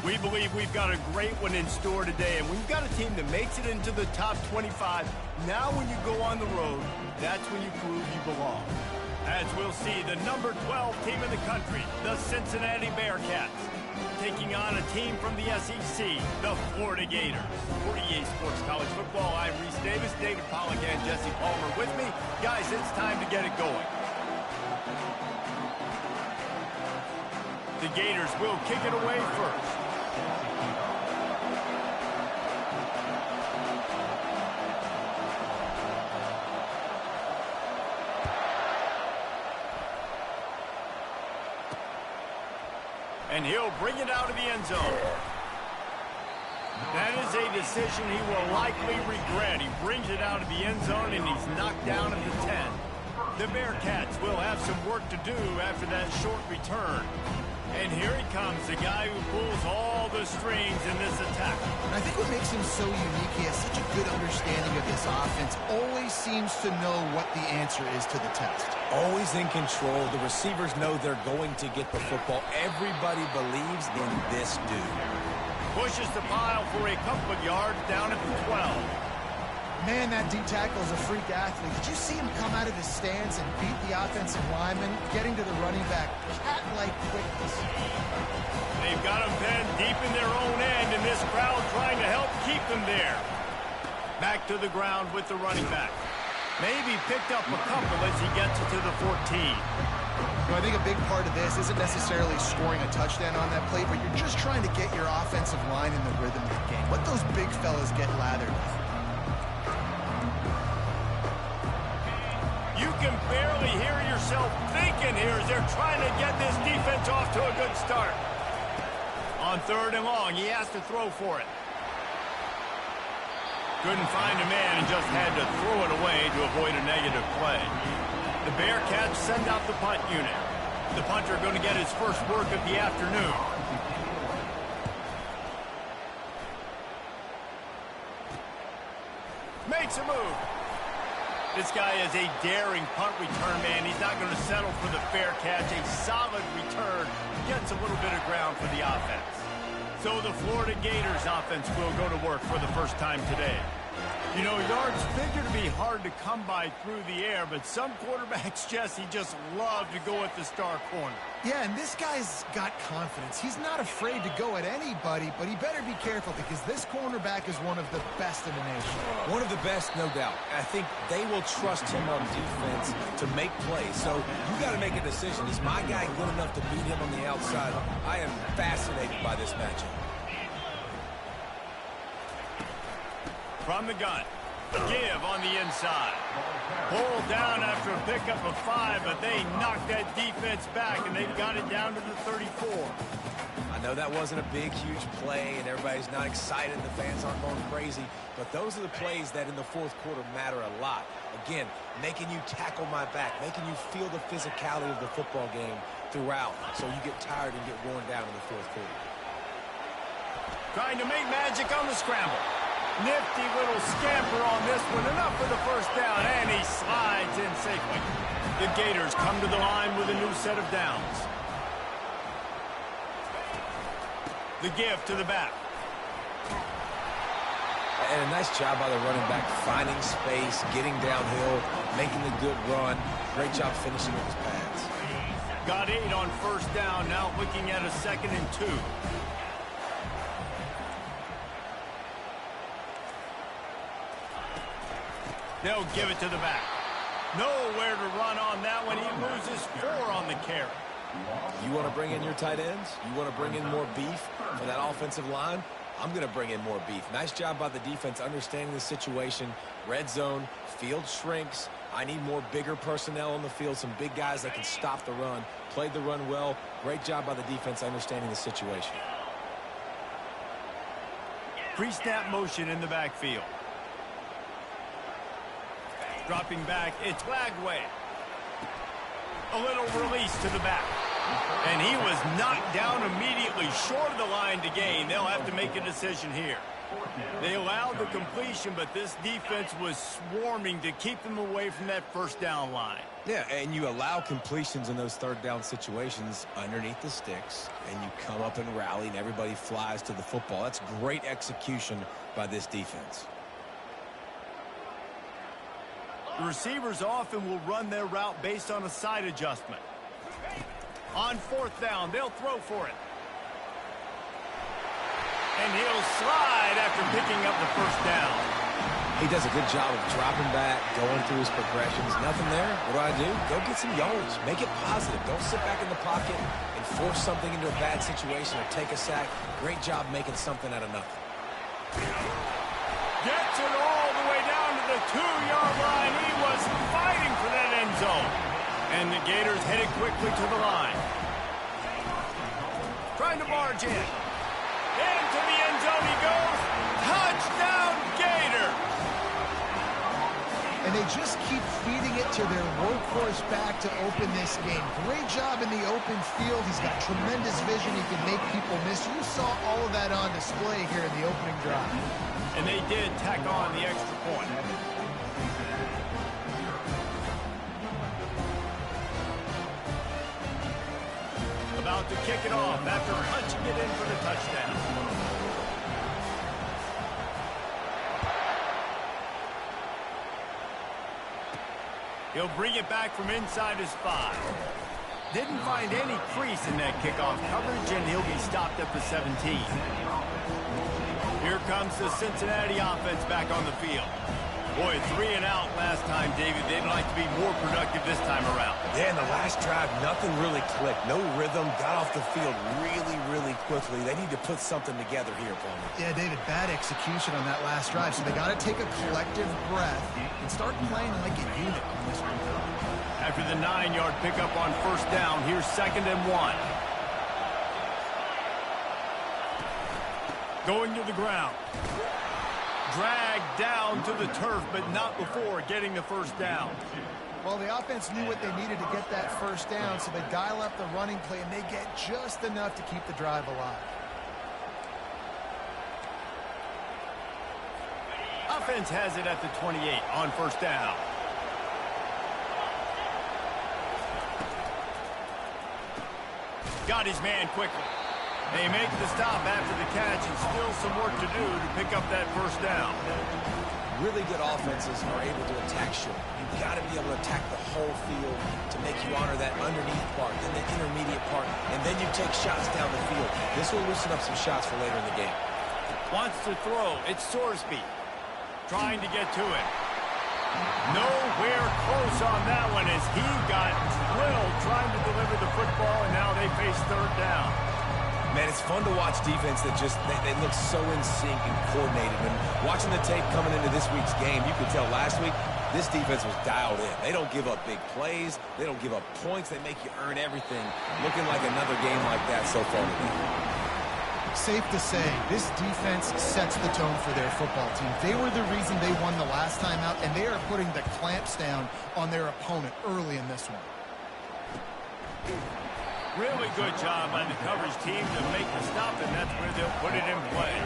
We believe we've got a great one in store today, and we've got a team that makes it into the top 25. Now when you go on the road, that's when you prove you belong. As we'll see, the number 12 team in the country, the Cincinnati Bearcats, taking on a team from the SEC, the Florida Gators. For EA Sports College Football, I'm Reese Davis, David Pollack, and Jesse Palmer with me. Guys, it's time to get it going. The Gators will kick it away first. And he'll bring it out of the end zone. That is a decision he will likely regret. He brings it out of the end zone, and he's knocked down at the 10. The Bearcats will have some work to do after that short return. And here he comes, the guy who pulls all the strings in this attack. I think what makes him so unique, he has such a good understanding of this offense. Always seems to know what the answer is to the test. Always in control. The receivers know they're going to get the football. Everybody believes in this dude. Pushes the pile for a couple of yards down at the 12. Man, that D tackle is a freak athlete. Did you see him come out of his stance and beat the offensive lineman, getting to the running back? Cat-like quickness. They've got him pinned deep in their own end, and this crowd trying to help keep them there. Back to the ground with the running back. Maybe picked up a couple as he gets it to the 14. I think a big part of this isn't necessarily scoring a touchdown on that play, but you're just trying to get your offensive line in the rhythm of the game. Let those big fellas get lathered. You can barely hear yourself thinking here as they're trying to get this defense off to a good start. On 3rd and long, he has to throw for it. Couldn't find a man and just had to throw it away to avoid a negative play. The Bearcats send out the punt unit. The punter going to get his first work of the afternoon. Makes a move. This guy is a daring punt return man. He's not going to settle for the fair catch. A solid return. Gets a little bit of ground for the offense. So the Florida Gators offense will go to work for the first time today. You know, yards figure to be hard to come by through the air, but some quarterbacks, Jesse, just love to go at the star corner. Yeah, and this guy's got confidence. He's not afraid to go at anybody, but he better be careful because this cornerback is one of the best in the nation. One of the best, no doubt. I think they will trust him on defense to make plays. So you got to make a decision. Is my guy good enough to beat him on the outside? I am fascinated by this matchup. From the gun, give on the inside. Pulled down after a pickup of 5, but they knocked that defense back, and they've got it down to the 34. I know that wasn't a big, huge play, and everybody's not excited. The fans aren't going crazy, but those are the plays that in the 4th quarter matter a lot. Again, making you tackle my back, making you feel the physicality of the football game throughout, so you get tired and get worn down in the 4th quarter. Trying to make magic on the scramble. Nifty little scamper on this one. Enough for the first down, and he slides in safely. The Gators come to the line with a new set of downs. The give to the back. And a nice job by the running back, finding space, getting downhill, making a good run. Great job finishing with his pads. Got 8 on first down, now looking at a 2nd and 2. They'll give it to the back. Nowhere to run on that one. He loses 4 on the carry. You want to bring in your tight ends? You want to bring in more beef for that offensive line? I'm going to bring in more beef. Nice job by the defense understanding the situation. Red zone, field shrinks. I need more bigger personnel on the field, some big guys that can stop the run. Played the run well. Great job by the defense understanding the situation. Pre-snap motion in the backfield. Dropping back, it's Lagway. A little release to the back. And he was knocked down immediately short of the line to gain. They'll have to make a decision here. They allowed the completion, but this defense was swarming to keep them away from that first down line. Yeah, and you allow completions in those third down situations underneath the sticks, and you come up and rally, and everybody flies to the football. That's great execution by this defense. The receivers often will run their route based on a side adjustment. On fourth down, they'll throw for it. And he'll slide after picking up the first down. He does a good job of dropping back, going through his progressions. Nothing there. What do? Go get some yards. Make it positive. Don't sit back in the pocket and force something into a bad situation or take a sack. Great job making something out of nothing. Gets it all the way down to the 2-yard line. He was fighting for that end zone. And the Gators headed quickly to the line. Trying to barge in. Into the end zone he goes. Touchdown, Gator! And they just keep feeding it to their workhorse back to open this game. Great job in the open field. He's got tremendous vision. He can make people miss. You saw all of that on display here in the opening drive. And they did tack on the extra point. About to kick it off after punching it in for the touchdown. He'll bring it back from inside his 5. Didn't find any crease in that kickoff coverage, and he'll be stopped at the 17. Here comes the Cincinnati offense back on the field. Boy, 3 and out last time, David. They'd like to be more productive this time around. Yeah, in the last drive, nothing really clicked. No rhythm. Got off the field really, really quickly. They need to put something together here, Paul. Yeah, David, bad execution on that last drive. So they got to take a collective breath and start playing like a unit on this one. After the 9-yard pickup on first down, here's 2nd and 1. Going to the ground. Dragged down to the turf, but not before getting the first down. Well, the offense knew what they needed to get that first down, so they dial up the running play, and they get just enough to keep the drive alive. Offense has it at the 28 on first down. Got his man quickly. They make the stop after the catch, and still some work to do to pick up that first down. Really good offenses are able to attack short. You've got to be able to attack the whole field to make you honor that underneath part, then the intermediate part, and then you take shots down the field. This will loosen up some shots for later in the game. Wants to throw. It's Sorsby. Trying to get to it. Nowhere close on that one as he got drilled trying to deliver the football, and now they face third down. Man, it's fun to watch defense that just, they look so in sync and coordinated. And watching the tape coming into this week's game, you could tell last week, this defense was dialed in. They don't give up big plays. They don't give up points. They make you earn everything. Looking like another game like that so far today. Safe to say, this defense sets the tone for their football team. They were the reason they won the last time out, and they are putting the clamps down on their opponent early in this one. Really good job by the coverage team to make the stop, and that's where they'll put it in play.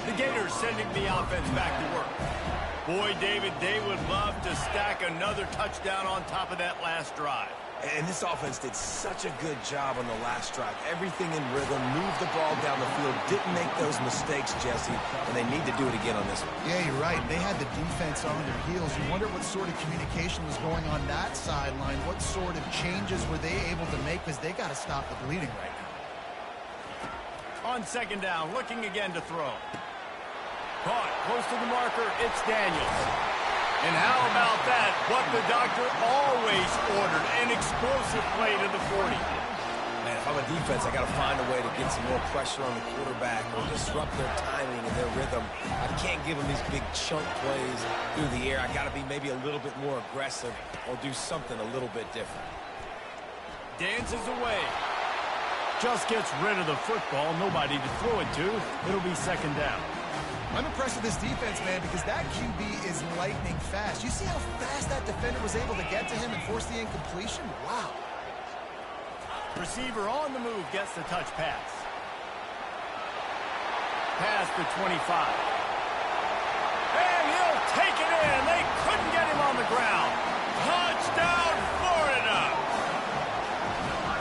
The Gators sending the offense back to work. Boy, David, they would love to stack another touchdown on top of that last drive. And this offense did such a good job on the last drive. Everything in rhythm, moved the ball down the field, didn't make those mistakes, Jesse, and they need to do it again on this one. Yeah, you're right. They had the defense on their heels. You wonder what sort of communication was going on that sideline. What sort of changes were they able to make, because they got to stop the bleeding right now. On second down, looking again to throw. Caught close to the marker, it's Daniels. And how about that? What the doctor always ordered, an explosive play to the 40. Man, if I'm a defense, I got to find a way to get some more pressure on the quarterback or disrupt their timing and their rhythm. I can't give them these big chunk plays through the air. I got to be maybe a little bit more aggressive or do something a little bit different. Dances away. Just gets rid of the football. Nobody to throw it to. It'll be second down. I'm impressed with this defense, man, because that QB is lightning fast. You see how fast that defender was able to get to him and force the incompletion? Wow. Receiver on the move gets the touch pass. Pass to 25. take it in. They couldn't get him on the ground. Touchdown, Florida.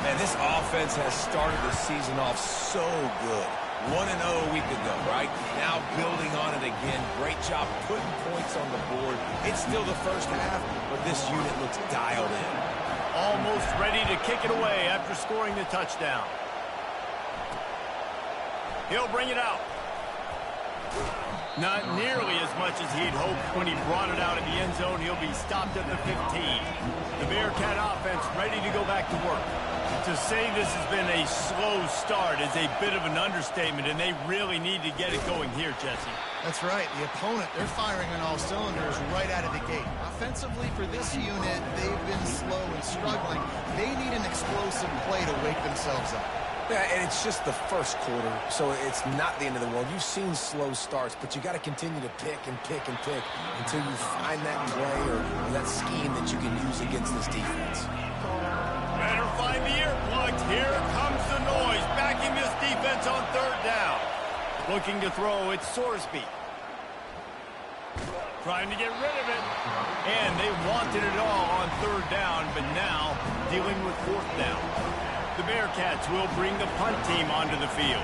Man, this offense has started the season off so good. 1-0 a week ago, right? Now building on it again. Great job putting points on the board. It's still the first half, but this unit looks dialed in. Almost ready to kick it away after scoring the touchdown. He'll bring it out. Not nearly as much as he'd hoped when he brought it out of the end zone. He'll be stopped at the 15. The Bearcat offense ready to go back to work. To say this has been a slow start is a bit of an understatement, and they really need to get it going here, Jesse. That's right. The opponent, they're firing on all cylinders right out of the gate. Offensively, for this unit, they've been slow and struggling. They need an explosive play to wake themselves up. Yeah, and it's just the first quarter, so it's not the end of the world. You've seen slow starts, but you got to continue to pick and pick and pick until you find that play or that scheme that you can use against this defense. Better find the earplugs. Here comes the noise, backing this defense on third down. Looking to throw, it's Sorsby. Trying to get rid of it. And they wanted it all on third down, but now dealing with fourth down. The Bearcats will bring the punt team onto the field.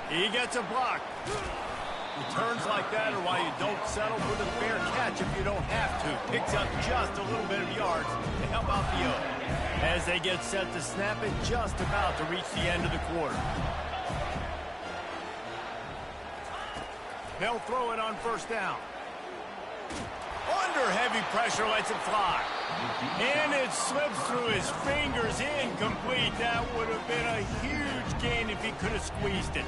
He gets a block. Returns like that are why you don't settle for the fair catch if you don't have to. Picks up just a little bit of yards to help out the O. As they get set to snap it, just about to reach the end of the quarter. They'll throw it on first down. Under heavy pressure, lets it fly. And it slips through his fingers, incomplete. That would have been a huge gain if he could have squeezed it.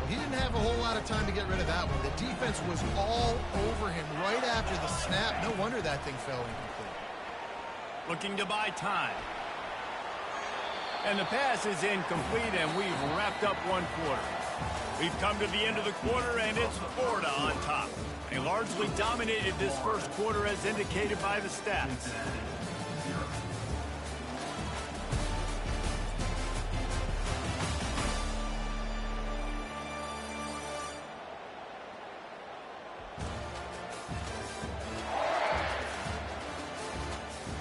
He didn't have a whole lot of time to get rid of that one. The defense was all over him right after the snap. No wonder that thing fell incomplete. Looking to buy time. And the pass is incomplete, and we've wrapped up one quarter. We've come to the end of the quarter, and it's Florida on top. They largely dominated this first quarter as indicated by the stats.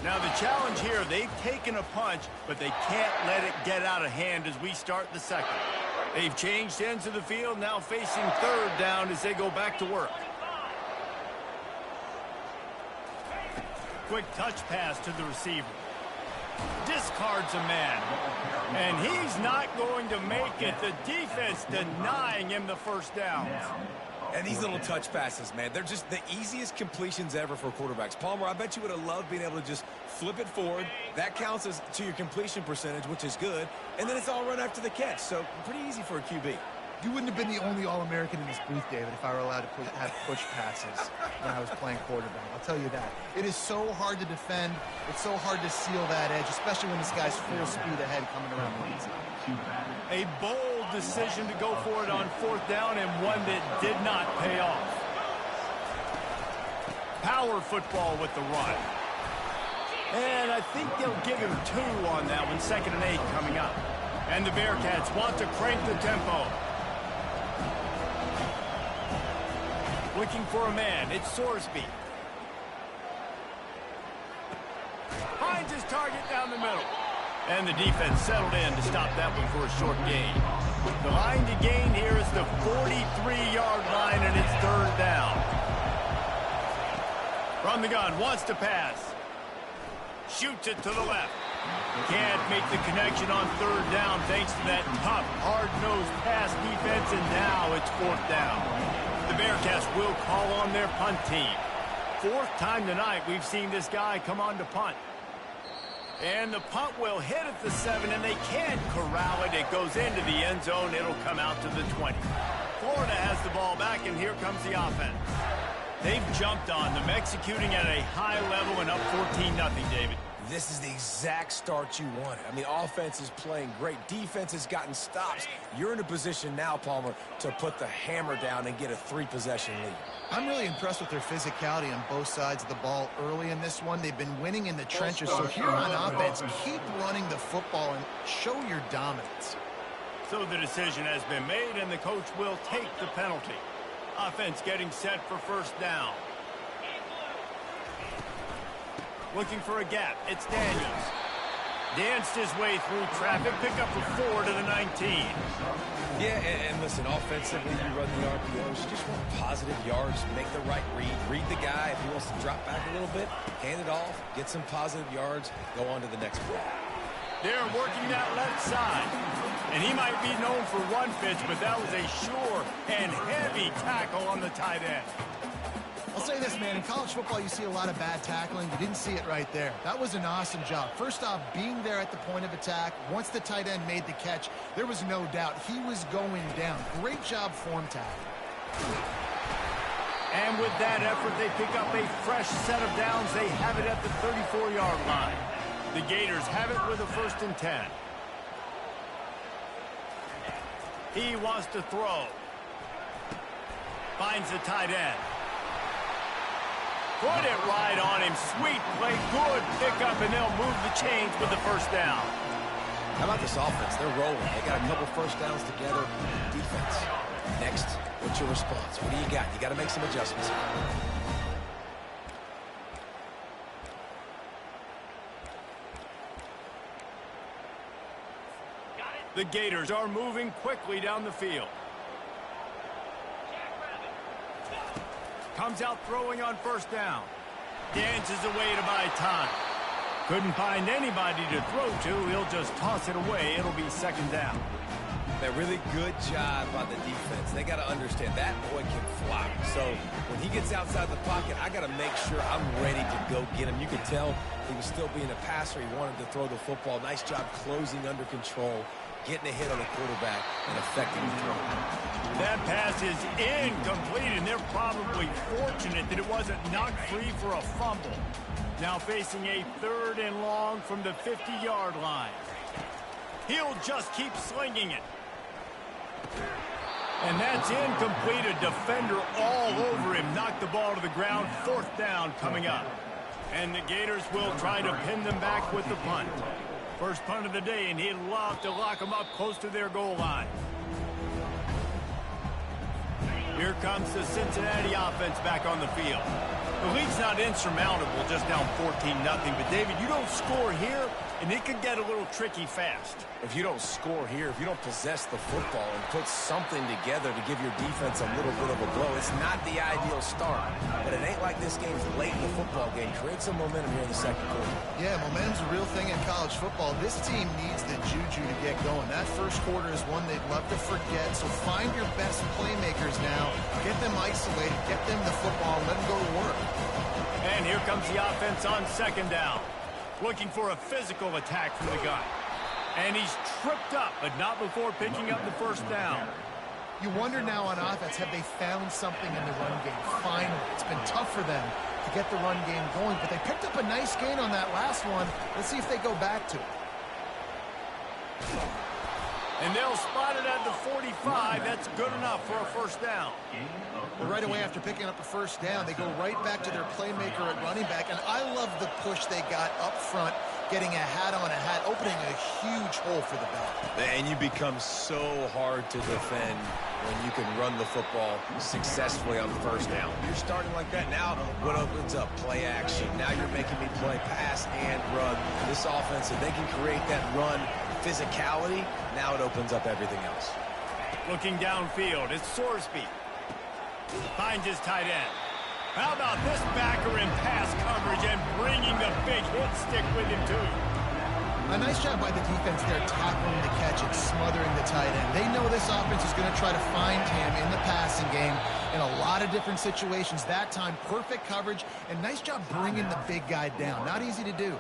Now the challenge here, they've taken a punch, but they can't let it get out of hand as we start the second. They've changed ends of the field, now facing third down as they go back to work. Quick touch pass to the receiver. Discards a man. And he's not going to make it. The defense denying him the first down. And these little touch passes, man, they're just the easiest completions ever for quarterbacks. Palmer, I bet you would have loved being able to just flip it forward. That counts as to your completion percentage, which is good. And then it's all run after the catch. So pretty easy for a QB. You wouldn't have been the only All-American in this booth, David, if I were allowed to have push passes when I was playing quarterback. I'll tell you that. It is so hard to defend. It's so hard to seal that edge, especially when this guy's full speed ahead coming around the inside. A bold decision to go for it on fourth down, and one that did not pay off. Power football with the run. And I think they'll give him 2 on that one. 2nd and 8 coming up. And the Bearcats want to crank the tempo. Looking for a man. It's Sorsby. Finds his target down the middle. And the defense settled in to stop that one for a short gain. The line to gain here is the 43-yard line, and it's third down. From the gun, wants to pass. Shoots it to the left. Can't make the connection on third down thanks to that tough, hard-nosed pass defense, and now it's fourth down. The Bearcats will call on their punt team. 4th time tonight we've seen this guy come on to punt. And the punt will hit at the 7, and they can't corral it. It goes into the end zone. It'll come out to the 20. Florida has the ball back, and here comes the offense. They've jumped on them, executing at a high level and up 14-0, David. This is the exact start you wanted. I mean, offense is playing great. Defense has gotten stops. You're in a position now, Palmer, to put the hammer down and get a 3-possession lead. I'm really impressed with their physicality on both sides of the ball early in this one. They've been winning in the trenches. So here on offense, keep running the football and show your dominance. So the decision has been made, and the coach will take the penalty. Offense getting set for first down. Looking for a gap. It's Daniels. Danced his way through traffic. Pick up for 4 to the 19. Yeah, and listen, offensively, you run the RPOs. You just want positive yards, make the right read. Read the guy. If he wants to drop back a little bit, hand it off, get some positive yards, go on to the next play. They're working that left side. And he might be known for run fits, but that was a sure and heavy tackle on the tight end. I'll say this, man. In college football, you see a lot of bad tackling. You didn't see it right there. That was an awesome job. First off, being there at the point of attack. Once the tight end made the catch, there was no doubt he was going down. Great job form tackle. And with that effort, they pick up a fresh set of downs. They have it at the 34-yard line. The Gators have it with a 1st and 10. He wants to throw. Finds the tight end. Put it right on him. Sweet play. Good pickup, and they'll move the chains with the first down. How about this offense? They're rolling. They got a couple first downs together. Defense. Next, what's your response? What do you got? You got to make some adjustments. The Gators are moving quickly down the field. Comes out throwing on first down. Dances away to buy time. Couldn't find anybody to throw to. He'll just toss it away. It'll be 2nd down. A really good job by the defense. They got to understand that boy can fly. So when he gets outside the pocket, I got to make sure I'm ready to go get him. You could tell he was still being a passer. He wanted to throw the football. Nice job closing under control, getting a hit on the quarterback, and affecting the throw. That pass is incomplete, and they're probably fortunate that it wasn't knocked free for a fumble. Now facing a 3rd and long from the 50-yard line. He'll just keep slinging it. And that's incomplete. A defender all over him. Knocked the ball to the ground. 4th down coming up. And the Gators will try to pin them back with the punt. First punt of the day, and he'd love to lock them up close to their goal line. Here comes the Cincinnati offense back on the field. The lead's not insurmountable, just down 14-0. But, David, you don't score here, and it could get a little tricky fast. If you don't score here, if you don't possess the football and put something together to give your defense a little bit of a blow, it's not the ideal start. But it ain't like this game's late in the football game. Create some momentum here in the 2nd quarter. Yeah, momentum's a real thing in college football. This team needs the juju to get going. That first quarter is one they'd love to forget. So find your best playmakers now. Get them isolated. Get them the football and let them go to work. And here comes the offense on 2nd down. Looking for a physical attack from the gun. And he's tripped up, but not before picking up the 1st down. You wonder now on offense, have they found something in the run game? Finally. It's been tough for them to get the run game going, but they picked up a nice gain on that last one. Let's see if they go back to it. And they'll spot it at the 45. That's good enough for a 1st down. Well, right away after picking up a 1st down, they go right back to their playmaker at running back. And I love the push they got up front, getting a hat on a hat, opening a huge hole for the back. And you become so hard to defend when you can run the football successfully on 1st down. You're starting like that. Now what opens up? Play action. Now you're making me play pass and run. This offense, if they can create that run physicality, now it opens up everything else. Looking downfield, it's Sorsby. Finds his tight end. How about this backer in pass coverage and bringing the big hit stick with him, too? A nice job by the defense there, tackling the catch and smothering the tight end. They know this offense is going to try to find him in the passing game in a lot of different situations. That time, perfect coverage, and nice job bringing the big guy down. Not easy to do.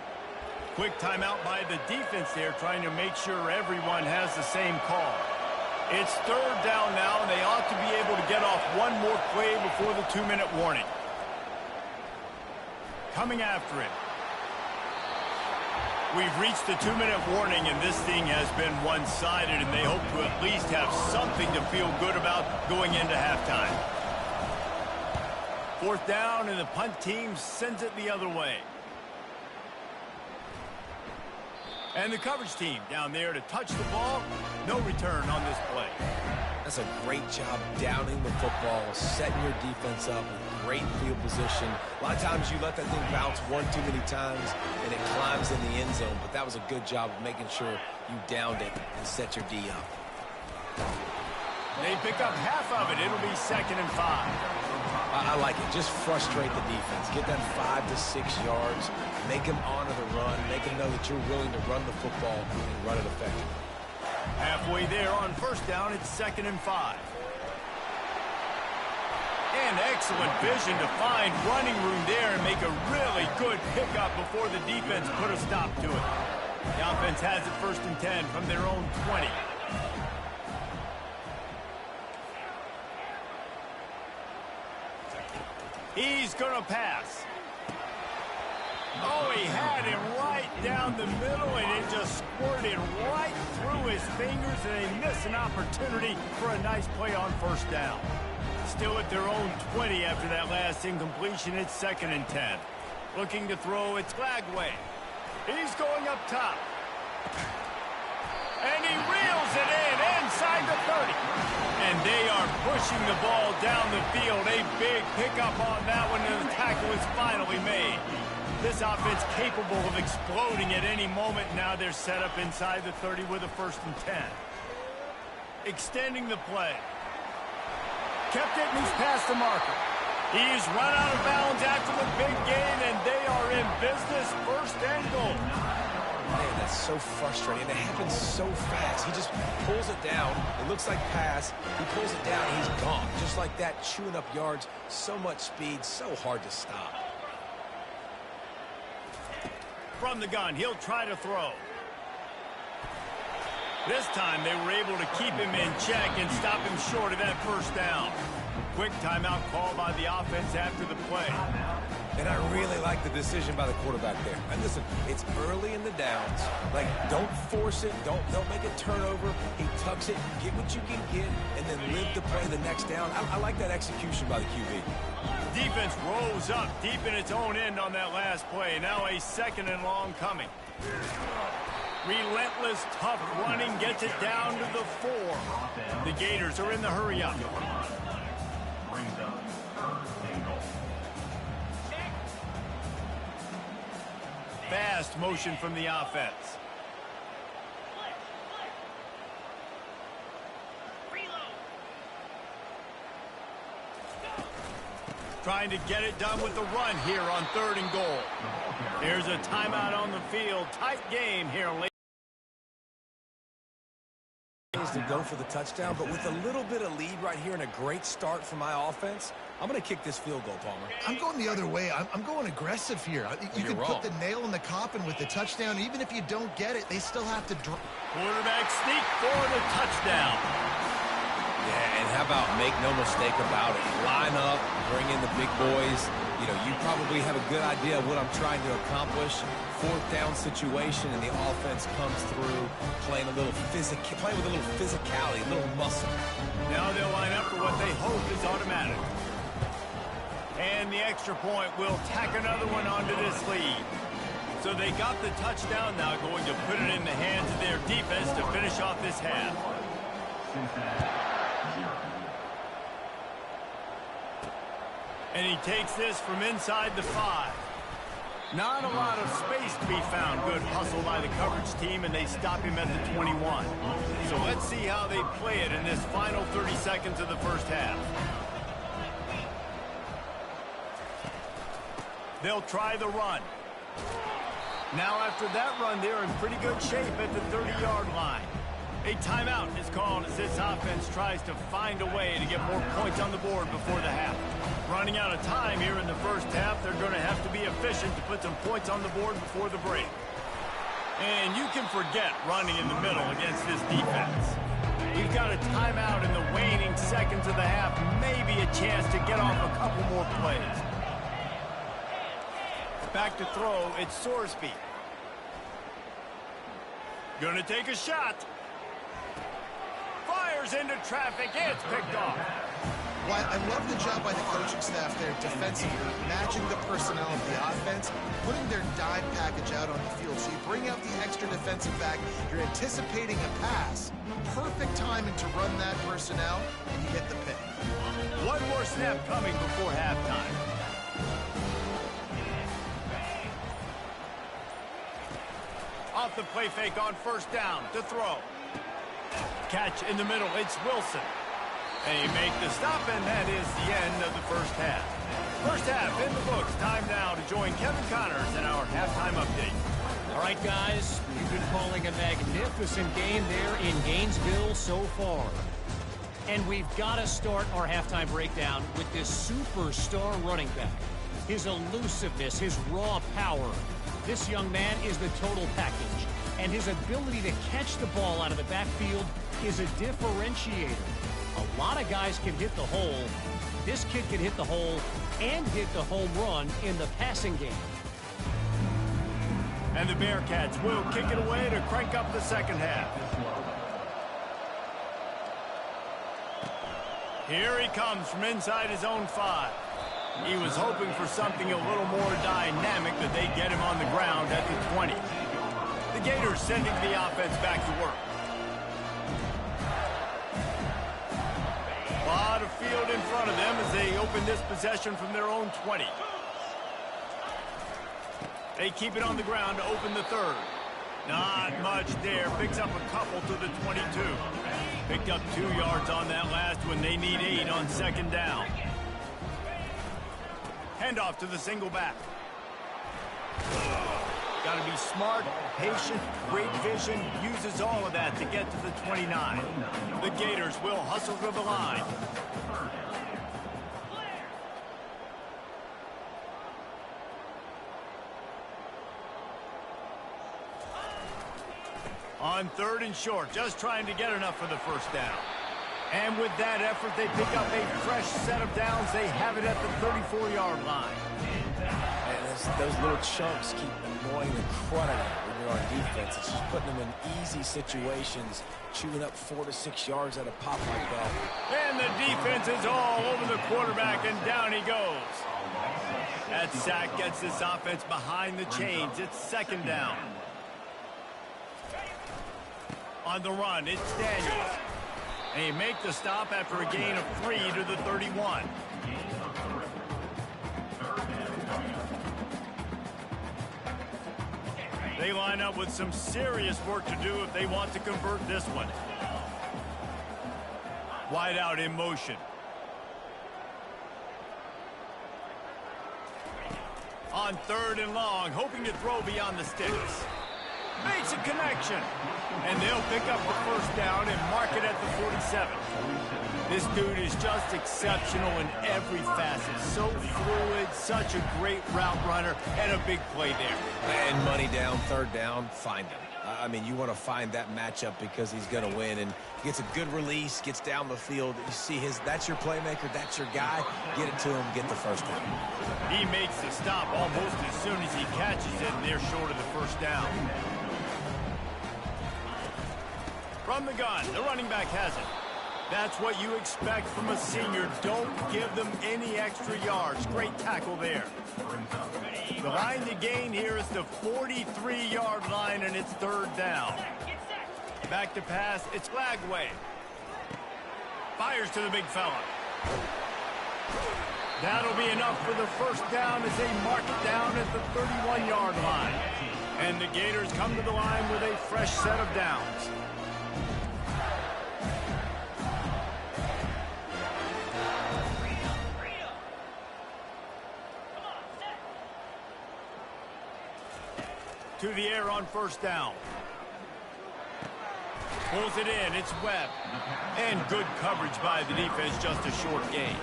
Quick timeout by the defense there, trying to make sure everyone has the same call. It's 3rd down now, and they ought to be able to get off one more play before the 2-minute warning. Coming after him. We've reached the 2-minute warning, and this thing has been one-sided, and they hope to at least have something to feel good about going into halftime. 4th down, and the punt team sends it the other way. And the coverage team down there to touch the ball. No return on this play. That's a great job downing the football, setting your defense up with great field position. A lot of times you let that thing bounce one too many times and it climbs in the end zone, but that was a good job of making sure you downed it and set your D up. They pick up half of it. It'll be 2nd and 5. I like it. Just frustrate the defense. Get that 5 to 6 yards. Make them honor the run. Make them know that you're willing to run the football and run it effectively. Halfway there on 1st down, it's 2nd and 5. And excellent vision to find running room there and make a really good pickup before the defense put a stop to it. The offense has it 1st and 10 from their own 20. He's going to pass. Oh, he had him right down the middle, and it just squirted right through his fingers, and they miss an opportunity for a nice play on 1st down. Still at their own 20 after that last incompletion. It's 2nd and 10. Looking to throw, it's Lagway. He's going up top. And he reels it in inside the 30. And they are pushing the ball down the field. A big pickup on that one, and the tackle is finally made. This offense capable of exploding at any moment. Now they're set up inside the 30 with a 1st and 10. Extending the play. Kept it, and he's past the marker. He's run out of bounds after the big gain, and they are in business. 1st and goal. Man, that's so frustrating. It happens so fast. He just pulls it down. It looks like pass. He pulls it down, and he's gone. Just like that, chewing up yards. So much speed, so hard to stop. From the gun, he'll try to throw. This time they were able to keep him in check and stop him short of that 1st down. Quick timeout call by the offense after the play. And I really like the decision by the quarterback there. And listen, it's early in the downs. Like, don't force it. Don't make a turnover. He tucks it, get what you can get, and then live to play the next down. I like that execution by the QB. Defense rose up deep in its own end on that last play. Now a 2nd and long coming. Relentless, tough running gets it down to the 4. The Gators are in the hurry-up. Fast motion from the offense. Trying to get it done with the run here on 3rd and goal. There's a timeout on the field. Tight game here late. To go for the touchdown, but with a little bit of lead right here and a great start for my offense, I'm going to kick this field goal, Palmer. I'm going the other way. I'm going aggressive here. You can put the nail in the coffin with the touchdown. Even if you don't get it, they still have to draw. Quarterback sneak for the touchdown. Yeah, and how about make no mistake about it. Line up, bring in the big boys. You know, you probably have a good idea of what I'm trying to accomplish. 4th down situation, and the offense comes through playing with a little physicality, a little muscle. Now they'll line up for what they hope is automatic. And the extra point will tack another one onto this lead. So they got the touchdown, now going to put it in the hands of their defense to finish off this half. And he takes this from inside the 5. Not a lot of space to be found. Good hustle by the coverage team, and they stop him at the 21. So let's see how they play it in this final 30 seconds of the 1st half. They'll try the run. Now after that run, they're in pretty good shape at the 30-yard line. A timeout is called as this offense tries to find a way to get more points on the board before the half. Running out of time here in the 1st half, they're going to have to be efficient to put some points on the board before the break. And you can forget running in the middle against this defense. We've got a timeout in the waning seconds of the half, maybe a chance to get off a couple more plays. Back to throw, it's Sorsby. Gonna take a shot. Fires into traffic, it's picked off. Well, I love the job by the coaching staff there defensively, matching the personnel of the offense, putting their dime package out on the field. So you bring out the extra defensive back, you're anticipating a pass. Perfect timing to run that personnel, and you get the pick. One more snap coming before halftime. Off the play fake on first down to throw. Catch in the middle, it's Wilson. They make the stop, and that is the end of the first half. First half in the books. Time now to join Kevin Connors in our halftime update. All right, guys, we've been calling a magnificent game there in Gainesville so far. And we've got to start our halftime breakdown with this superstar running back. His elusiveness, his raw power. This young man is the total package. And his ability to catch the ball out of the backfield is a differentiator. A lot of guys can hit the hole. This kid can hit the hole and hit the home run in the passing game. And the Bearcats will kick it away to crank up the second half. Here he comes from inside his own 5. He was hoping for something a little more dynamic, that they get him on the ground at the 20. The Gators sending the offense back to work. A lot of field in front of them as they open this possession from their own 20. They keep it on the ground to open the third. Not much there. Picks up a couple to the 22. Picked up 2 yards on that last one. They need 8 on second down. Handoff to the single back. Got to be smart, patient, great vision. Uses all of that to get to the 29. The Gators will hustle to the line. On third and short, just trying to get enough for the first down. And with that effort, they pick up a fresh set of downs. They have it at the 34-yard line. And those little chunks keep annoying the crud out of you when you're on defense. It's just putting them in easy situations, chewing up 4 to 6 yards at a pop like that. And the defense is all over the quarterback, and down he goes. That sack gets this offense behind the chains. It's second down. On the run, it's Daniels. They make the stop after a gain of 3 to the 31. They line up with some serious work to do if they want to convert this one. Wide out in motion. On third and long, hoping to throw beyond the sticks. Makes a connection. And they'll pick up the first down and mark it at the 47. This dude is just exceptional in every facet. So fluid, such a great route runner, and a big play there. And money down, third down, find him. I mean, you want to find that matchup because he's going to win. And gets a good release, gets down the field. You see that's your playmaker, that's your guy. Get it to him, get the first down. He makes the stop almost as soon as he catches it, and they're short of the first down. From the gun, the running back has it. That's what you expect from a senior. Don't give them any extra yards. Great tackle there. The line to gain here is the 43-yard line, and it's third down. Back to pass, it's Lagway. Fires to the big fella. That'll be enough for the first down as they mark it down at the 31-yard line. And the Gators come to the line with a fresh set of downs. To the air on first down. Pulls it in, it's Webb. And good coverage by the defense, just a short gain.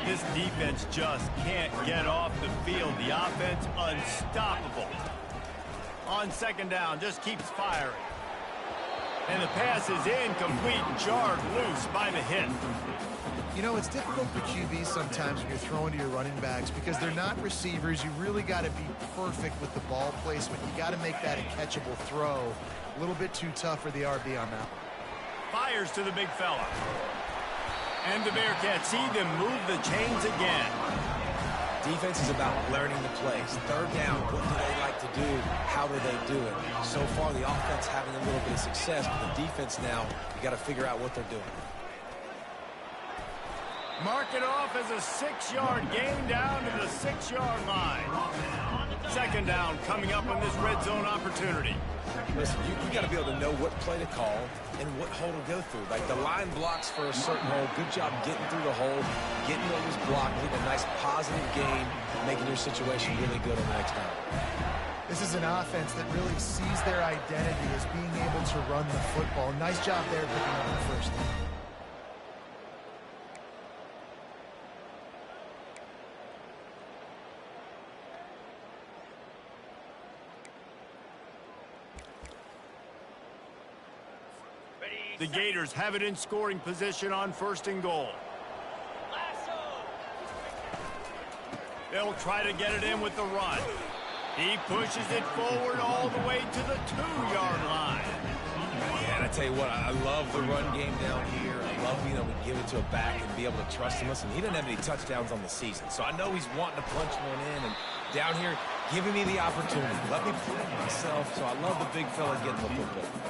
This defense just can't get off the field. The offense unstoppable. On second down, just keeps firing. And the pass is incomplete, jarred loose by the hit. You know, it's difficult for QBs sometimes when you're throwing to your running backs because they're not receivers. You really got to be perfect with the ball placement. You got to make that a catchable throw. A little bit too tough for the RB on that one. Fires to the big fella. And the Bearcats see them move the chains again. Defense is about learning the plays. Third down, what do they like to do? How do they do it? So far, the offense having a little bit of success, but the defense now, you got to figure out what they're doing. Mark it off as a 6-yard gain down to the 6-yard line. Second down coming up on this red zone opportunity. Listen, you got to be able to know what play to call and what hole to go through. Like the line blocks for a certain hole. Good job getting through the hole, getting what was blocked, getting a nice positive gain, making your situation really good on the next down. This is an offense that really sees their identity as being able to run the football. Nice job there picking up the first down. The Gators have it in scoring position on 1st and goal. They'll try to get it in with the run. He pushes it forward all the way to the 2-yard line. Yeah, and I tell you what, I love the run game down here. I love being able to give it to a back and be able to trust him. Listen, he doesn't have any touchdowns on the season, so I know he's wanting to punch one in. And down here, giving me the opportunity. Let me prove myself, so I love the big fella getting the football.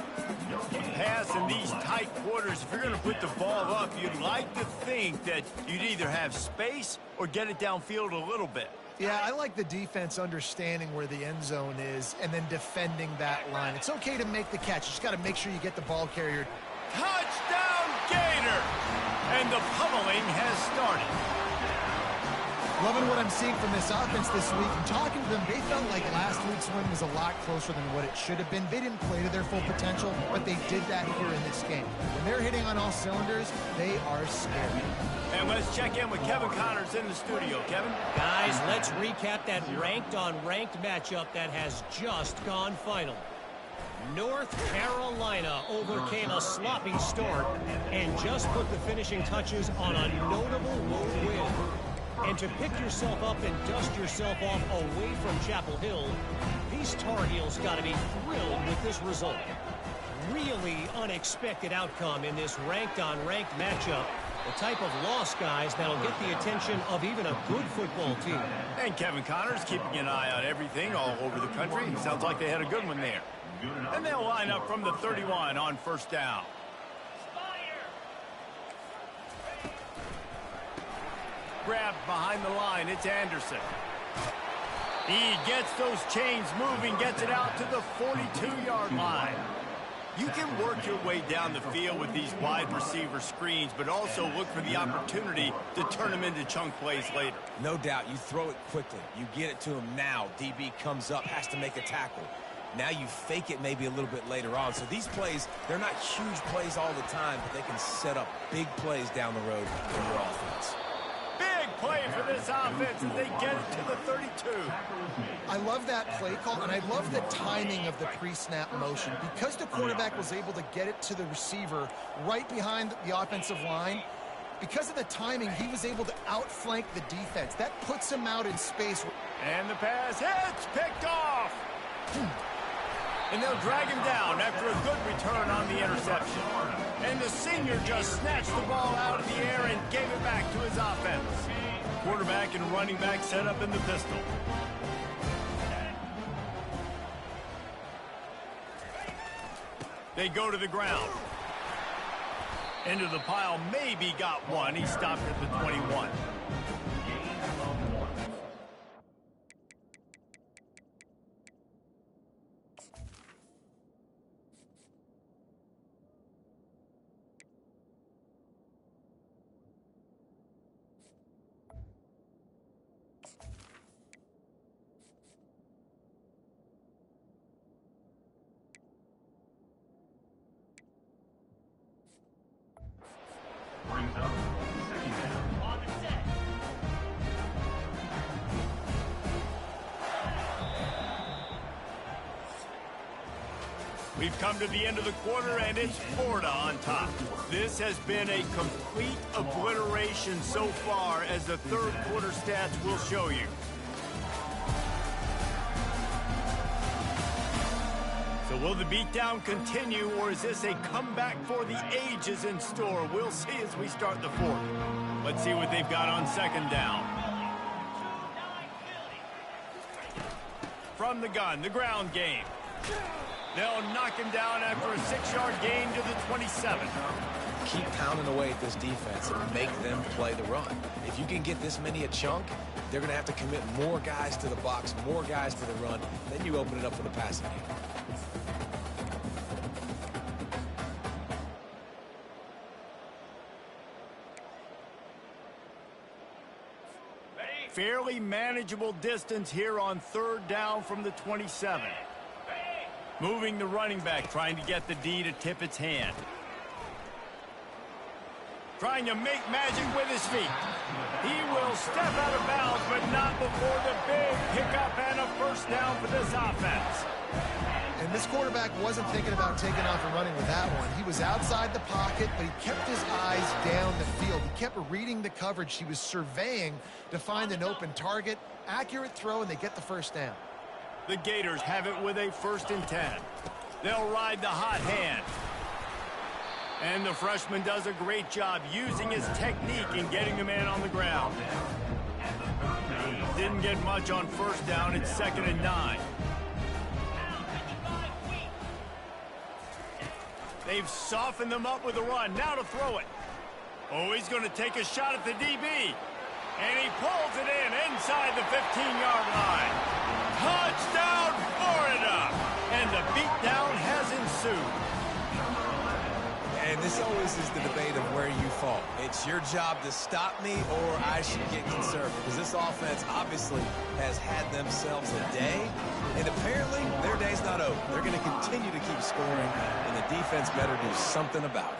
Pass in these tight quarters, if you're going to put the ball up, you'd like to think that you'd either have space or get it downfield a little bit. Yeah, I like the defense understanding where the end zone is and then defending that line. It's okay to make the catch. You just got to make sure you get the ball carrier. Touchdown, Gator! And the pummeling has started. Loving what I'm seeing from this offense this week. And talking to them, they felt like last week's win was a lot closer than what it should have been. They didn't play to their full potential, but they did that here in this game. When they're hitting on all cylinders, they are scary. And let's check in with Kevin Connors in the studio. Kevin? Guys, let's recap that ranked-on-ranked matchup that has just gone final. North Carolina overcame a sloppy start and just put the finishing touches on a notable road win. And to pick yourself up and dust yourself off away from Chapel Hill, these Tar Heels got to be thrilled with this result. Really unexpected outcome in this ranked-on-ranked matchup. The type of loss, guys, that'll get the attention of even a good football team. And Kevin Connors keeping an eye on everything all over the country. Sounds like they had a good one there. And they'll line up from the 31 on 1st down. Grabbed behind the line, it's Anderson. He gets those chains moving, gets it out to the 42-yard line. You can work your way down the field with these wide receiver screens, but also look for the opportunity to turn them into chunk plays later. No doubt, you throw it quickly. You get it to him now. DB comes up, has to make a tackle. Now you fake it maybe a little bit later on. So these plays, they're not huge plays all the time, but they can set up big plays down the road for your offense. Big play for this offense as they get it to the 32. I love that play call, and I love the timing of the pre-snap motion. Because the quarterback was able to get it to the receiver right behind the offensive line, because of the timing, he was able to outflank the defense. That puts him out in space. And the pass hits, picked off. And they'll drag him down after a good return on the interception. And the senior just snatched the ball out of the air and gave it back to his offense. Quarterback and running back set up in the pistol. They go to the ground. Into the pile, maybe got one. He stopped at the 21. We've come to the end of the quarter, and it's Florida on top. This has been a complete obliteration so far, as the third quarter stats will show you. So So will the beatdown continue, or is this a comeback for the ages in store? We'll see as we start the fourth. Let's see what they've got on second down. From the gun, the ground game. They'll knock him down after a 6-yard gain to the 27. Keep pounding away at this defense and make them play the run. If you can get this many a chunk, they're going to have to commit more guys to the box, more guys to the run. Then you open it up for the passing game. Fairly manageable distance here on third down from the 27. Moving the running back, trying to get the D to tip its hand. Trying to make magic with his feet. He will step out of bounds, but not before the big pickup and a first down for this offense. And this quarterback wasn't thinking about taking off and running with that one. He was outside the pocket, but he kept his eyes down the field. He kept reading the coverage. He was surveying to find an open target. Accurate throw, and they get the first down. The Gators have it with a 1st and 10. They'll ride the hot hand. And the freshman does a great job using his technique and getting the man on the ground. Didn't get much on first down. It's 2nd and 9. They've softened them up with a run. Now to throw it. Oh, he's going to take a shot at the DB. And he pulls it in inside the 15-yard line. Touchdown, Florida! And the beatdown has ensued. And this always is the debate of where you fall. It's your job to stop me, or I should get conservative. Because this offense obviously has had themselves a day, and apparently their day's not over. They're going to continue to keep scoring, and the defense better do something about it.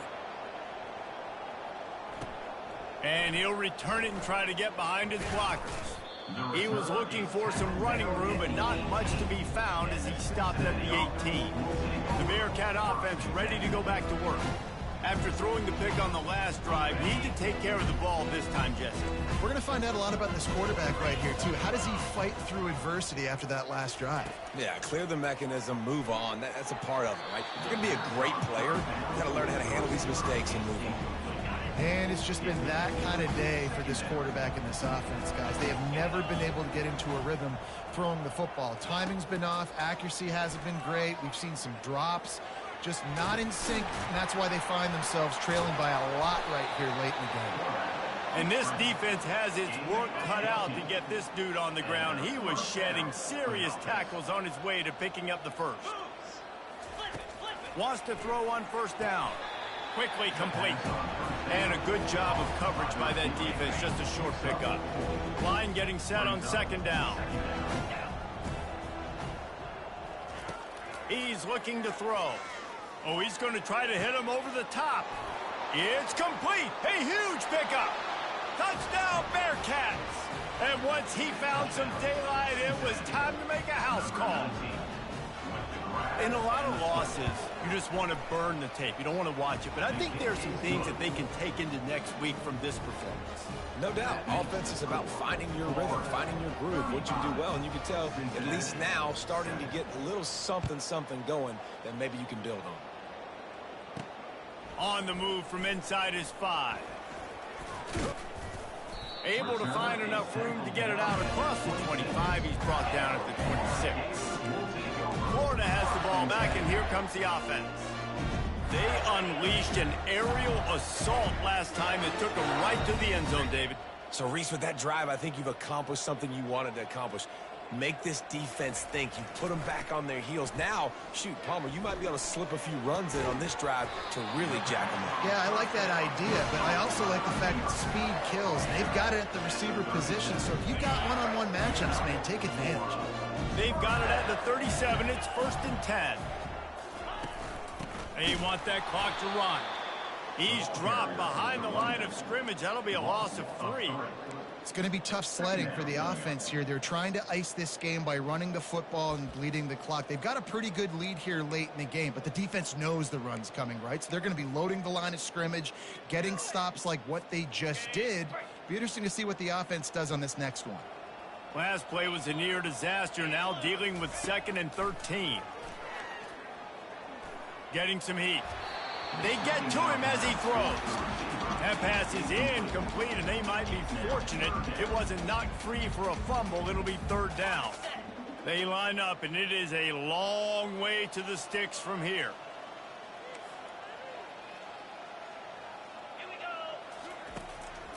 And he'll return it and try to get behind his blockers. He was looking for some running room, but not much to be found as he stopped at the 18. The Bearcat offense ready to go back to work. After throwing the pick on the last drive, need to take care of the ball this time, Jesse. We're going to find out a lot about this quarterback right here, too. How does he fight through adversity after that last drive? Yeah, clear the mechanism, move on. That's a part of it, right? If you're going to be a great player, you got to learn how to handle these mistakes and move on. And it's just been that kind of day for this quarterback and this offense, guys. They have never been able to get into a rhythm throwing the football. Timing's been off. Accuracy hasn't been great. We've seen some drops. Just not in sync, and that's why they find themselves trailing by a lot right here late in the game. And this defense has its work cut out to get this dude on the ground. He was shedding serious tackles on his way to picking up the first. Wants to throw on first down. Quickly complete. And a good job of coverage by that defense. Just a short pickup. Line getting set on second down. He's looking to throw. Oh, he's going to try to hit him over the top. It's complete. A huge pickup. Touchdown, Bearcats. And once he found some daylight, it was time to make a house call. In a lot of losses, you just want to burn the tape. You don't want to watch it. But I think there are some things that they can take into next week from this performance. No doubt. Offense is about finding your rhythm, finding your groove, what you do well. And you can tell, at least now, starting to get a little something going that maybe you can build on. On the move from inside his 5. Able to find enough room to get it out across the 25. He's brought down at the 26. Florida has the ball back, and here comes the offense. They unleashed an aerial assault last time that took them right to the end zone, David. So, Reese, with that drive, I think you've accomplished something you wanted to accomplish. Make this defense think. You put them back on their heels. Now, shoot, Palmer, you might be able to slip a few runs in on this drive to really jack them up. Yeah, I like that idea, but I also like the fact that speed kills. They've got it at the receiver position, so if you got one-on-one matchups, man, take advantage. They've got it at the 37. It's 1st and 10. They want that clock to run. He's dropped behind the line of scrimmage. That'll be a loss of 3. It's going to be tough sledding for the offense here. They're trying to ice this game by running the football and bleeding the clock. They've got a pretty good lead here late in the game, but the defense knows the run's coming, right? So they're going to be loading the line of scrimmage, getting stops like what they just did. Be interesting to see what the offense does on this next one. Last play was a near disaster, now dealing with 2nd and 13. Getting some heat. They get to him as he throws. That pass is incomplete, and they might be fortunate it wasn't knocked free for a fumble. It'll be third down. They line up, and it is a long way to the sticks from here.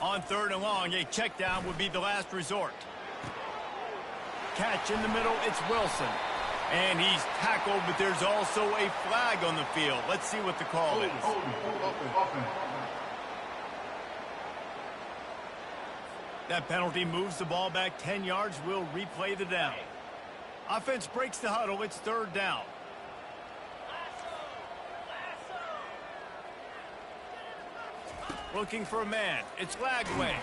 On third and long, a check down would be the last resort. Catch in the middle, it's Wilson. And he's tackled, but there's also a flag on the field. Let's see what the call is. That penalty moves the ball back 10 yards. We'll replay the down. Offense breaks the huddle. It's third down. Looking for a man. It's Lagway.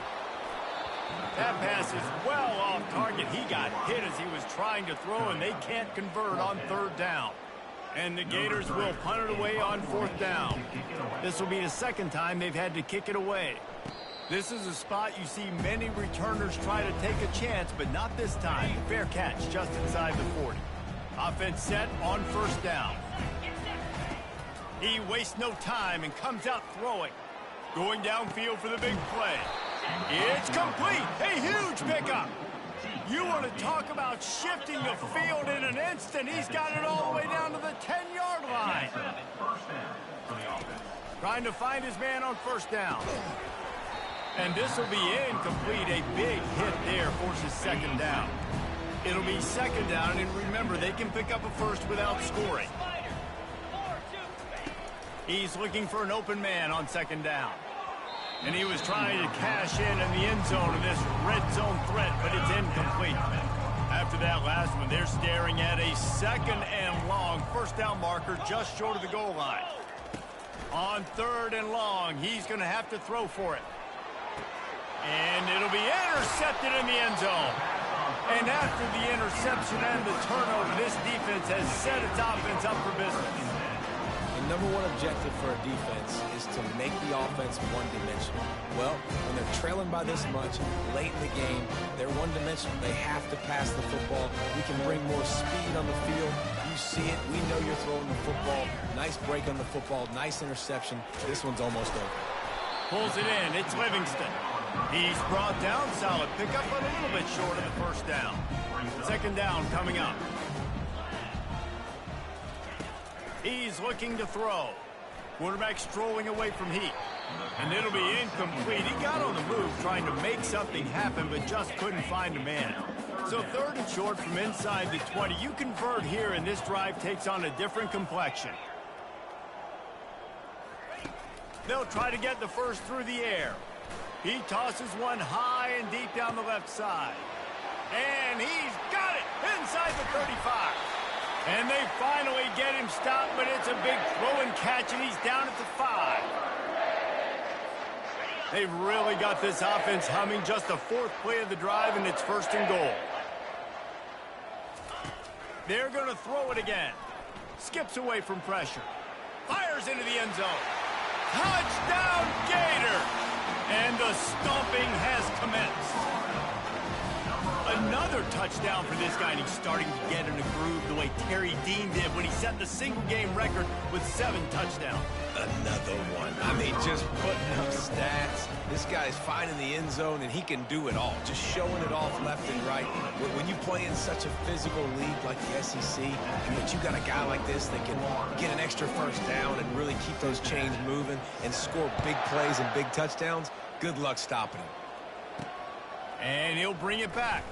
That pass is well off target. He got hit as he was trying to throw, and they can't convert on third down. And the Gators will punt it away on fourth down. This will be the second time they've had to kick it away. This is a spot you see many returners try to take a chance, but not this time. Fair catch just inside the 40. Offense set on first down. He wastes no time and comes out throwing. Going downfield for the big play. It's complete. A huge pickup. You want to talk about shifting the field in an instant. He's got it all the way down to the 10-yard line. Trying to find his man on first down. And this will be incomplete. A big hit there forces second down. It'll be second down, and remember, they can pick up a first without scoring. He's looking for an open man on second down. And he was trying to cash in the end zone of this red zone threat, but it's incomplete. After that last one, they're staring at a second and long first down marker just short of the goal line. On third and long, he's going to have to throw for it. And it'll be intercepted in the end zone. And after the interception and the turnover, this defense has set its offense up for business. The number one objective for a defense is to make the offense one-dimensional. Well, when they're trailing by this much, late in the game, they're one-dimensional. They have to pass the football. We can bring more speed on the field. You see it. We know you're throwing the football. Nice break on the football. Nice interception. This one's almost over. Pulls it in. It's Livingston. He's brought down. Solid pickup, but a little bit short of the first down. Second down coming up. He's looking to throw. Quarterback strolling away from heat. And it'll be incomplete. He got on the move trying to make something happen, but just couldn't find a man. So third and short from inside the 20. You convert here, and this drive takes on a different complexion. They'll try to get the first through the air. He tosses one high and deep down the left side. And he's got it inside the 35. And they finally get him stopped, but it's a big throw and catch, and he's down at the 5. They've really got this offense humming. Just the fourth play of the drive, and it's first and goal. They're going to throw it again. Skips away from pressure. Fires into the end zone. Touchdown, Gator! And the stomping has commenced. Another touchdown for this guy, and he's starting to get in a groove the way Terry Dean did when he set the single-game record with 7 touchdowns. Another one. I mean, just putting up stats. This guy's finding the end zone, and he can do it all. Just showing it off left and right. When you play in such a physical league like the SEC, and that you got a guy like this that can get an extra first down and really keep those chains moving and score big plays and big touchdowns, good luck stopping him. And he'll bring it back.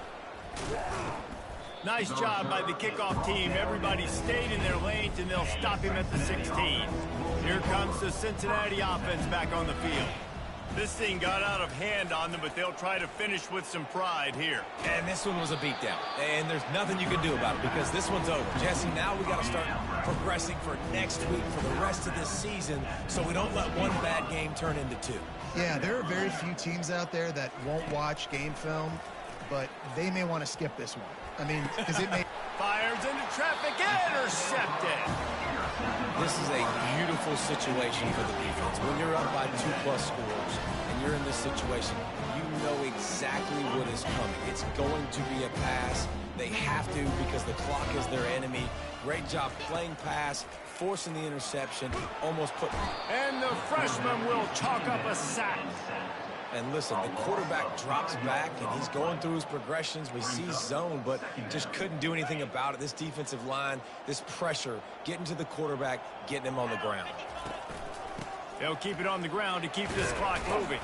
Nice job by the kickoff team. Everybody stayed in their lanes, and they'll stop him at the 16. Here comes the Cincinnati offense back on the field. This thing got out of hand on them, but they'll try to finish with some pride here. And this one was a beatdown. And there's nothing you can do about it because this one's over. Jesse, now we got to start progressing for next week, for the rest of this season, so we don't let one bad game turn into 2. Yeah, there are very few teams out there that won't watch game film, but they may want to skip this one. I mean, because it may... Fires into traffic, intercepted. This is a beautiful situation for the defense. When you're up by 2+ scores and you're in this situation, you know exactly what is coming. It's going to be a pass. They have to because the clock is their enemy. Great job playing pass, forcing the interception, almost put... And the freshman will chalk up a sack. And listen, the quarterback drops back, and he's going through his progressions. We see zone, but just couldn't do anything about it. This defensive line, this pressure, getting to the quarterback, getting him on the ground. They'll keep it on the ground to keep this clock moving.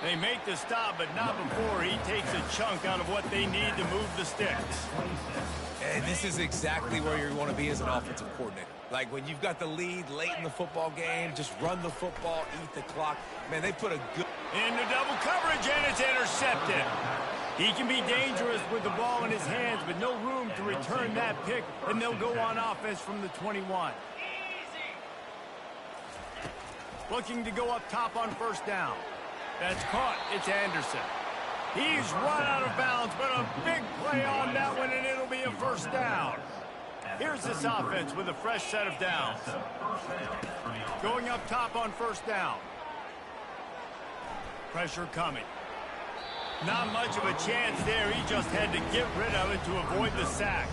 They make the stop, but not before he takes a chunk out of what they need to move the sticks. And this is exactly where you want to be as an offensive coordinator. Like when you've got the lead late in the football game, just run the football, eat the clock. Man, they put a good... Into double coverage, and it's intercepted. He can be dangerous with the ball in his hands, but no room to return that pick, and they'll go on offense from the 21. Looking to go up top on first down. That's caught. It's Anderson. He's run out of bounds, but a big play on that one, and it'll be a first down. Here's this offense with a fresh set of downs. Going up top on first down. Pressure coming. Not much of a chance there. He just had to get rid of it to avoid the sack.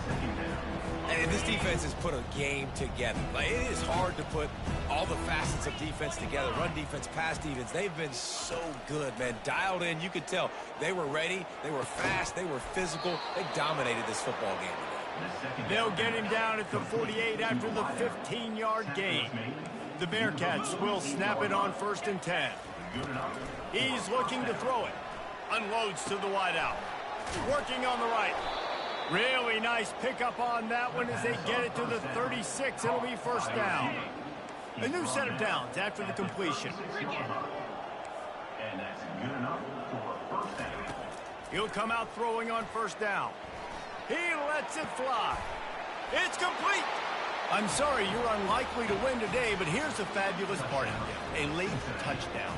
And this defense has put a game together. Like, it is hard to put all the facets of defense together. Run defense, pass defense. They've been so good, man. Dialed in. You could tell they were ready. They were fast. They were physical. They dominated this football game today. They'll get him down at the 48 after the 15-yard gain. The Bearcats will snap it on 1st and 10. He's looking to throw it. Unloads to the wideout. Working on the right. Really nice pickup on that one as they get it to the 36. It'll be first down. A new set of downs after the completion. He'll come out throwing on first down. He lets it fly. It's complete. I'm sorry, you're unlikely to win today, but here's the fabulous part of it. A late touchdown.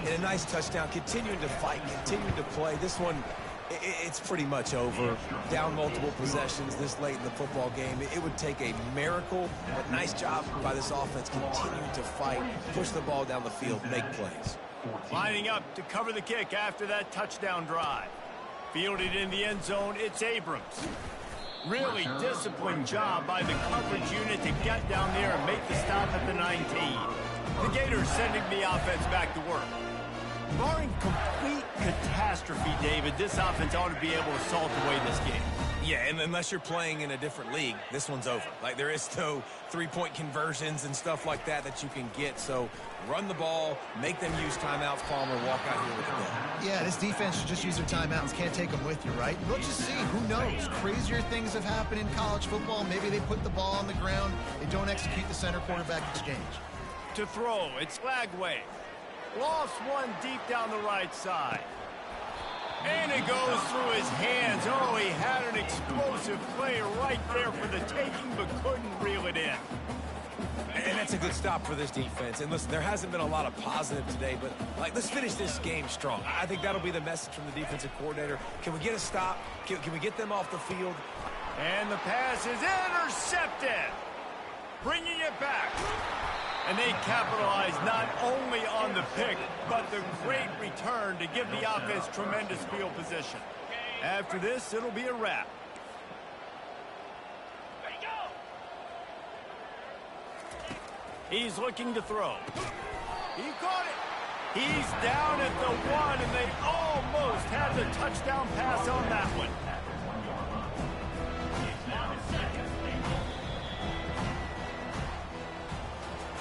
And a nice touchdown, continuing to fight, continuing to play. This one, it's pretty much over. Down multiple possessions this late in the football game. It would take a miracle, but nice job by this offense continuing to fight, push the ball down the field, make plays. Lining up to cover the kick after that touchdown drive. Fielded in the end zone, it's Abrams. Really disciplined job by the coverage unit to get down there and make the stop at the 19. The Gators sending the offense back to work. Barring complete catastrophe, David, this offense ought to be able to salt away this game. Yeah, and unless you're playing in a different league, this one's over. Like, there is no three-point conversions and stuff like that that you can get. So run the ball, make them use timeouts, Palmer, walk out here with a win. Yeah, this defense should just use their timeouts. Can't take them with you, right? We'll just see. Who knows? Crazier things have happened in college football. Maybe they put the ball on the ground. They don't execute the center quarterback exchange. To throw, it's Lagway. Lost one deep down the right side. And it goes through his hands. Oh, he had an explosive play right there for the taking, but couldn't reel it in. And that's a good stop for this defense. And listen, there hasn't been a lot of positive today, but like, let's finish this game strong. I think that'll be the message from the defensive coordinator. Can we get a stop? Can we get them off the field? And the pass is intercepted. Bringing it back. And they capitalize not only on the pick, but the great return to give the offense tremendous field position. After this, it'll be a wrap. He's looking to throw. He caught it. He's down at the 1, and they almost had the touchdown pass on that one.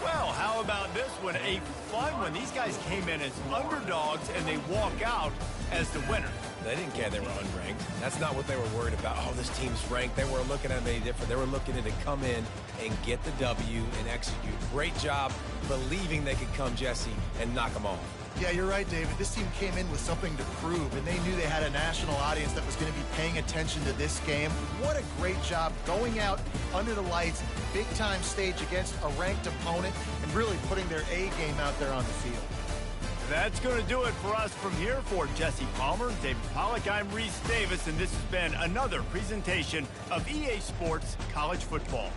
Well, how about this one? A fun one. These guys came in as underdogs, and they walk out as the winner. They didn't care they were unranked. That's not what they were worried about. Oh, this team's ranked. They weren't looking at any different. They were looking to come in and get the W and execute. Great job believing they could come, Jesse, and knock them off. Yeah, you're right, David. This team came in with something to prove, and they knew they had a national audience that was going to be paying attention to this game. What a great job going out under the lights, big-time stage against a ranked opponent, and really putting their A game out there on the field. That's going to do it for us from here. For Jesse Palmer, David Pollack, I'm Reese Davis, and this has been another presentation of EA Sports College Football.